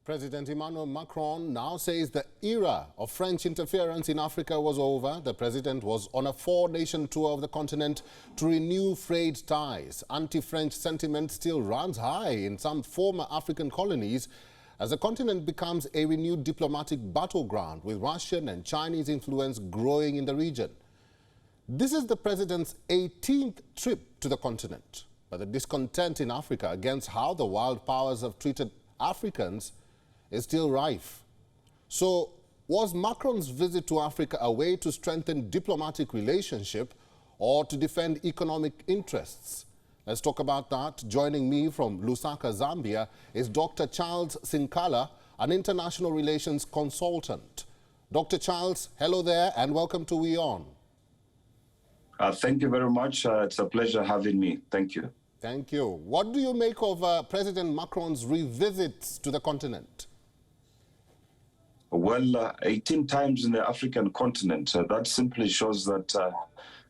President Emmanuel Macron now says the era of French interference in Africa was over. The president was on a four-nation tour of the continent to renew frayed ties. Anti-French sentiment still runs high in some former African colonies as the continent becomes a renewed diplomatic battleground with Russian and Chinese influence growing in the region. This is the president's 18th trip to the continent, but the discontent in Africa against how the world powers have treated Africans is still rife. So, was Macron's visit to Africa a way to strengthen diplomatic relationship or to defend economic interests? Let's talk about that. Joining me from Lusaka, Zambia, is Dr. Charles Sinkala, an international relations consultant. Dr. Charles, hello there and welcome to WION. Thank you very much. It's a pleasure having me. Thank you. Thank you. What do you make of President Macron's revisits to the continent? Well, 18 times in the African continent, that simply shows that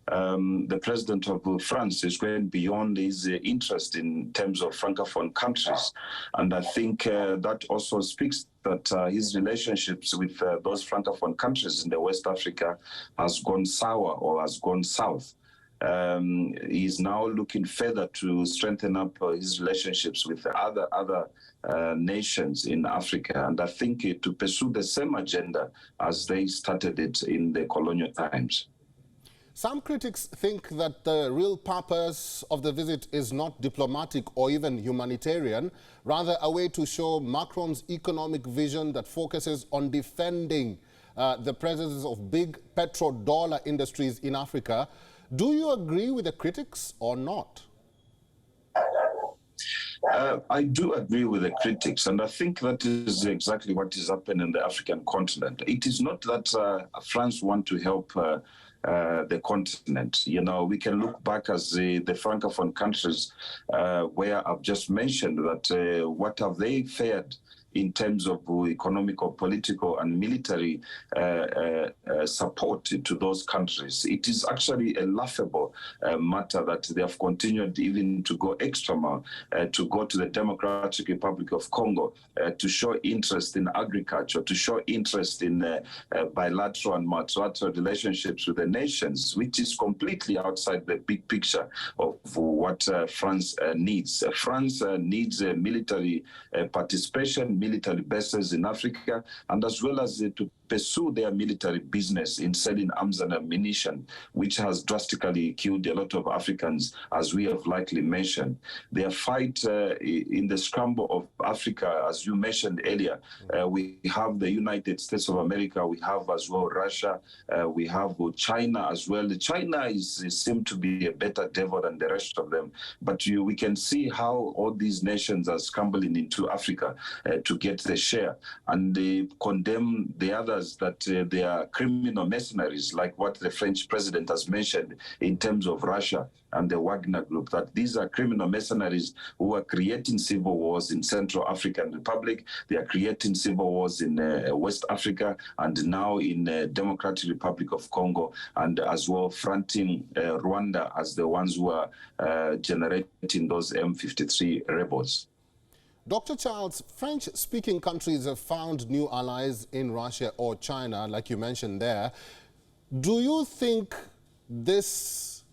the president of France is going beyond his interest in terms of Francophone countries. And I think that also speaks that his relationships with those Francophone countries in the West Africa has gone sour or has gone south. He's now looking further to strengthen up his relationships with other nations in Africa, and I think to pursue the same agenda as they started it in the colonial times. Some critics think that the real purpose of the visit is not diplomatic or even humanitarian, rather a way to show Macron's economic vision that focuses on defending the presence of big petrodollar industries in Africa. Do you agree with the critics or not? I do agree with the critics, and I think that is exactly what is happening in the African continent. It is not that France want to help the continent. You know, we can look back as the Francophone countries where I've just mentioned that what have they fared in terms of economic, political and military support to those countries. It is actually a laughable matter that they have continued even to go extra mile, to go to the Democratic Republic of Congo, to show interest in agriculture, to show interest in bilateral and multilateral relationships with the nations, which is completely outside the big picture of what France needs. France needs military participation, military bases in Africa, and as well as to pursue their military business in selling arms and ammunition, which has drastically killed a lot of Africans, as we have likely mentioned. Their fight in the scramble of Africa, as you mentioned earlier, we have the United States of America, we have as well Russia, we have China as well. China seems to be a better devil than the rest of them, but we can see how all these nations are scrambling into Africa to get their share, and they condemn the others that they are criminal mercenaries, like what the French president has mentioned in terms of Russia and the Wagner Group, that these are criminal mercenaries who are creating civil wars in Central African Republic, they are creating civil wars in West Africa, and now in Democratic Republic of Congo, and as well fronting Rwanda as the ones who are generating those M53 rebels. Dr. Charles, French-speaking countries have found new allies in Russia or China, like you mentioned there. Do you think this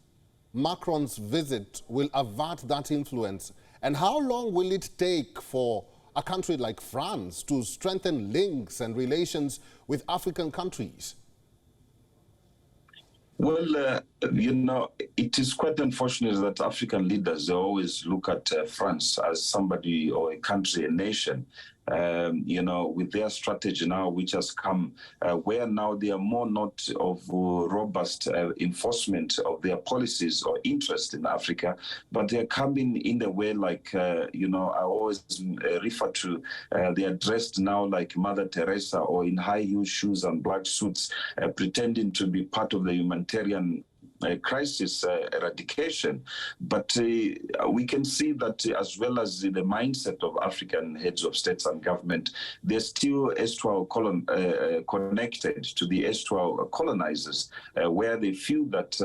Macron's visit will avert that influence? And how long will it take for a country like France to strengthen links and relations with African countries? Well, you know, it is quite unfortunate that African leaders always look at France as somebody or a country, a nation, you know, with their strategy now, which has come where now they are more not of robust enforcement of their policies or interest in Africa, but they're coming in the way like, you know, I always refer to, they are dressed now like Mother Teresa or in high heel shoes and black suits, pretending to be part of the humanitarian crisis eradication. But we can see that as well as the mindset of African heads of states and government, they're still erstwhile connected to the erstwhile colonizers, where they feel that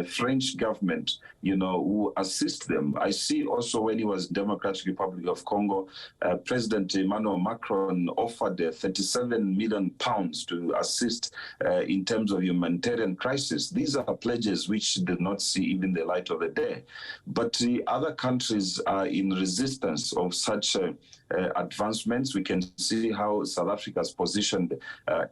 French government, will assist them. I see also when he was Democratic Republic of Congo, President Emmanuel Macron offered 37 million pounds to assist in terms of humanitarian crisis. These are pledges which did not see even the light of the day. But the other countries are in resistance of such advancements. We can see how South Africa has positioned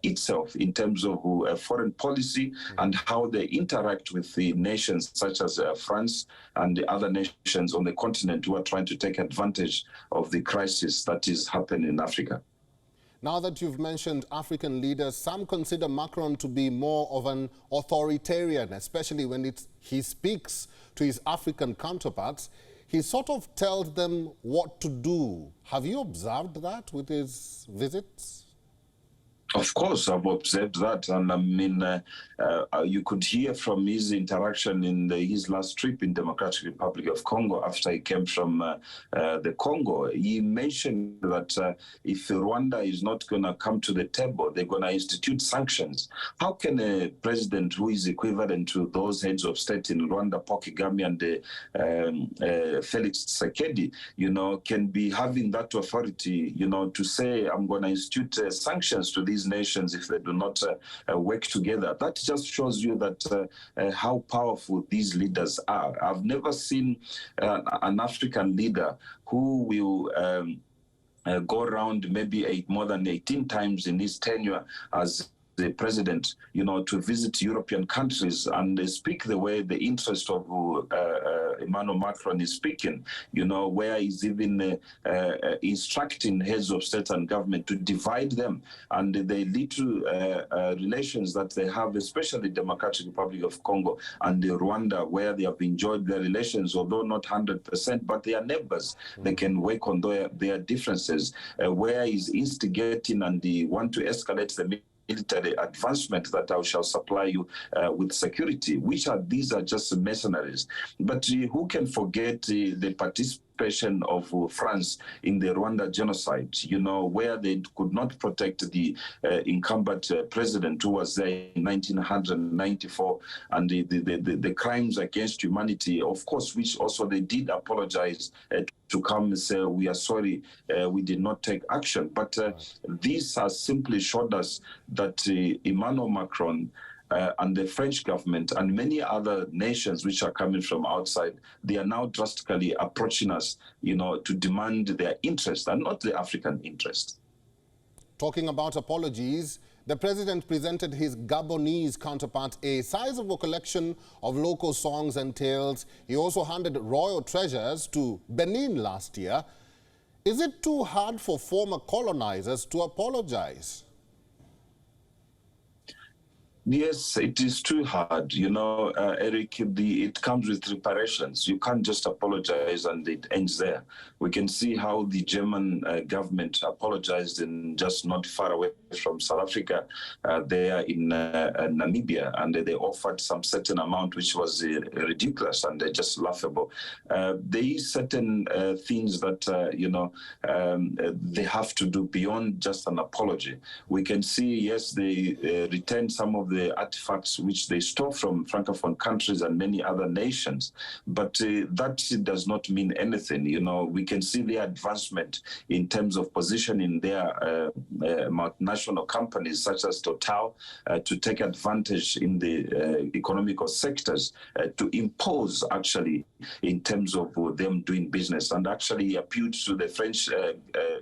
itself in terms of foreign policy and how they interact with the nations such as France and the other nations on the continent who are trying to take advantage of the crisis that is happening in Africa. Now that you've mentioned African leaders, some consider Macron to be more of an authoritarian, especially when he speaks to his African counterparts. He sort of tells them what to do. Have you observed that with his visits? Of course, I've observed that. And I mean, you could hear from his interaction in his last trip in Democratic Republic of Congo after he came from the Congo. He mentioned that if Rwanda is not going to come to the table, they're going to institute sanctions. How can a president who is equivalent to those heads of state in Rwanda, Paul Kagame and Felix Tshisekedi, can be having that authority, to say, I'm going to institute sanctions to these nations if they do not work together? That just shows you that how powerful these leaders are. I've never seen an African leader who will go around maybe more than 18 times in his tenure as the president, to visit European countries and speak the way the interest of Emmanuel Macron is speaking, where he's even instructing heads of state and government to divide them. And they lead to relations that they have, especially Democratic Republic of Congo and Rwanda, where they have enjoyed their relations, although not 100%, but they are neighbors. They can work on their differences, where he's instigating and they want to escalate the military advancement that I shall supply you with security, these are just mercenaries. But who can forget the participation of France in the Rwanda genocide, where they could not protect the incumbent president who was there in 1994, and the crimes against humanity, of course, which also they did apologize to come and say, we are sorry, we did not take action. But these has simply showed us that Emmanuel Macron and the French government and many other nations which are coming from outside, they are now drastically approaching us, to demand their interest and not the African interest. Talking about apologies, the president presented his Gabonese counterpart a sizable collection of local songs and tales. He also handed royal treasures to Benin last year. Is it too hard for former colonizers to apologize? Yes, it is too hard. Eric, it comes with reparations. You can't just apologize and it ends there. We can see how the German government apologized in just not far away from South Africa, there in Namibia, and they offered some certain amount which was ridiculous and just laughable. There is certain things that, they have to do beyond just an apology. We can see, yes, they returned some of the artifacts which they stole from Francophone countries and many other nations. But that does not mean anything. We can see the advancement in terms of positioning their multinational companies such as Total to take advantage in the economical sectors, to impose actually in terms of them doing business, and actually appealed to the French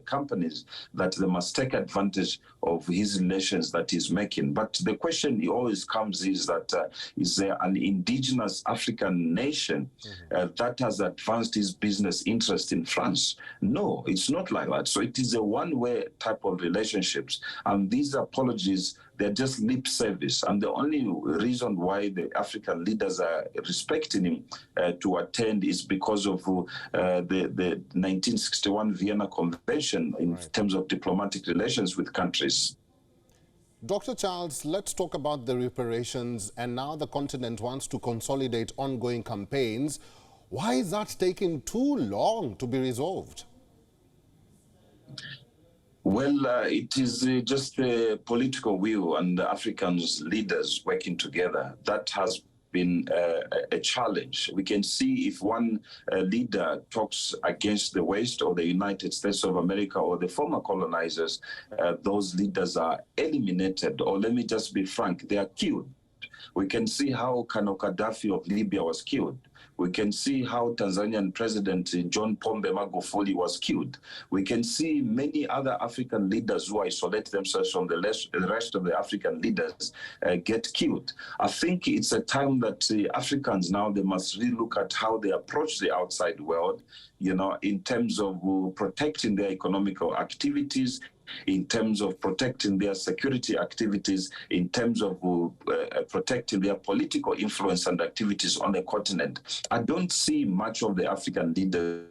companies that they must take advantage of his relations that he's making. But the question always comes is that is there an indigenous African nation that has advanced his business interest in France? No, it's not like that. So it is a one-way type of relationships. And these apologies, they're just lip service. And the only reason why the African leaders are respecting him to attend is because of the 1961 Vienna Convention in terms of diplomatic relations with countries. Dr. Charles, let's talk about the reparations, and now the continent wants to consolidate ongoing campaigns. Why is that taking too long to be resolved? Well, it is just the political will and the Africans leaders working together that has been a challenge. We can see if one leader talks against the West or the United States of America or the former colonizers, those leaders are eliminated, or let me just be frank, they are killed. We can see how Colonel Gaddafi of Libya was killed. We can see how Tanzanian President John Pombe Magufuli was killed. We can see many other African leaders who isolate themselves from the rest of the African leaders get killed. I think it's a time that Africans now, they must relook at how they approach the outside world, you know, in terms of protecting their economical activities, in terms of protecting their security activities, in terms of protecting their political influence and activities on the continent. I don't see much of the African leaders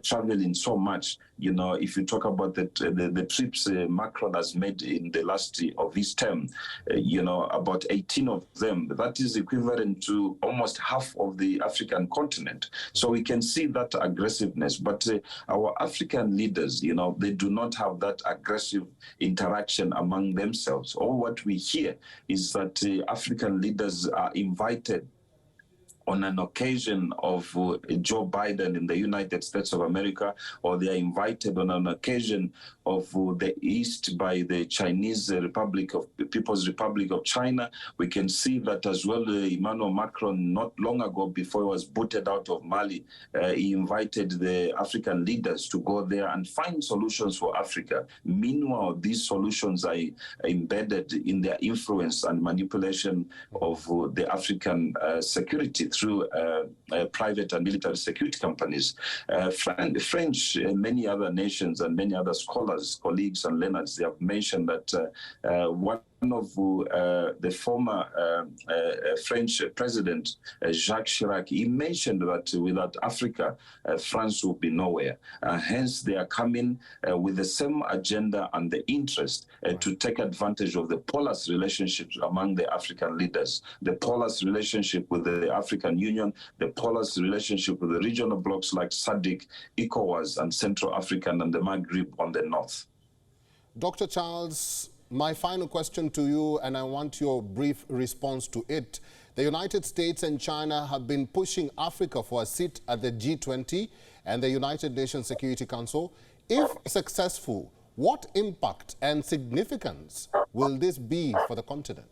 traveling so much. You know, if you talk about the trips Macron has made in the last of his term, you know, about 18 of them, that is equivalent to almost half of the African continent. So we can see that aggressiveness. But our African leaders, you know, they do not have that aggressive interaction among themselves. All what we hear is that African leaders are invited on an occasion of Joe Biden in the United States of America, or they are invited on an occasion of the East by the Chinese People's Republic of China. We can see that as well. Emmanuel Macron, not long ago, before he was booted out of Mali, he invited the African leaders to go there and find solutions for Africa. Meanwhile, these solutions are embedded in their influence and manipulation of the African security through private and military security companies. French, many other nations and many other scholars, colleagues and learners, they have mentioned that one of the former French president, Jacques Chirac, he mentioned that without Africa, France will be nowhere. Hence, they are coming with the same agenda and the interest to take advantage of the porous relationships among the African leaders, the porous relationship with the African Union, the porous relationship with the regional blocs like SADC, ECOWAS, and Central African and the Maghreb on the north. Dr. Charles, my final question to you, and I want your brief response to it. The United States and China have been pushing Africa for a seat at the G20 and the United Nations Security Council. If successful, what impact and significance will this be for the continent?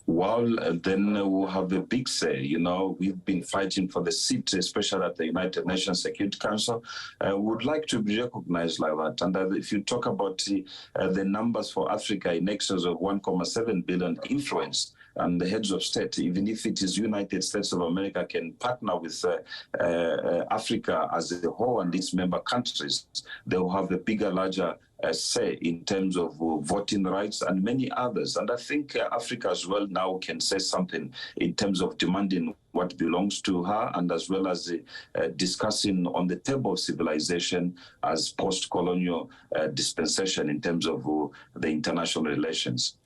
Well, then we'll have a big say. You know, we've been fighting for the seat, especially at the United Nations Security Council. Would like to be recognized like that. And if you talk about the numbers for Africa in excess of 1.7 billion influence, and the heads of state, even if it is United States of America, can partner with Africa as a whole and its member countries, they will have a bigger, larger say in terms of voting rights and many others. And I think Africa as well now can say something in terms of demanding what belongs to her, and as well as discussing on the table of civilization as post-colonial dispensation in terms of the international relations.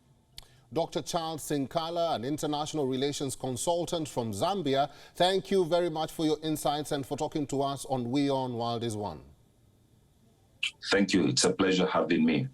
Dr. Charles Sinkala, an international relations consultant from Zambia, thank you very much for your insights and for talking to us on WION World is One. Thank you. It's a pleasure having me.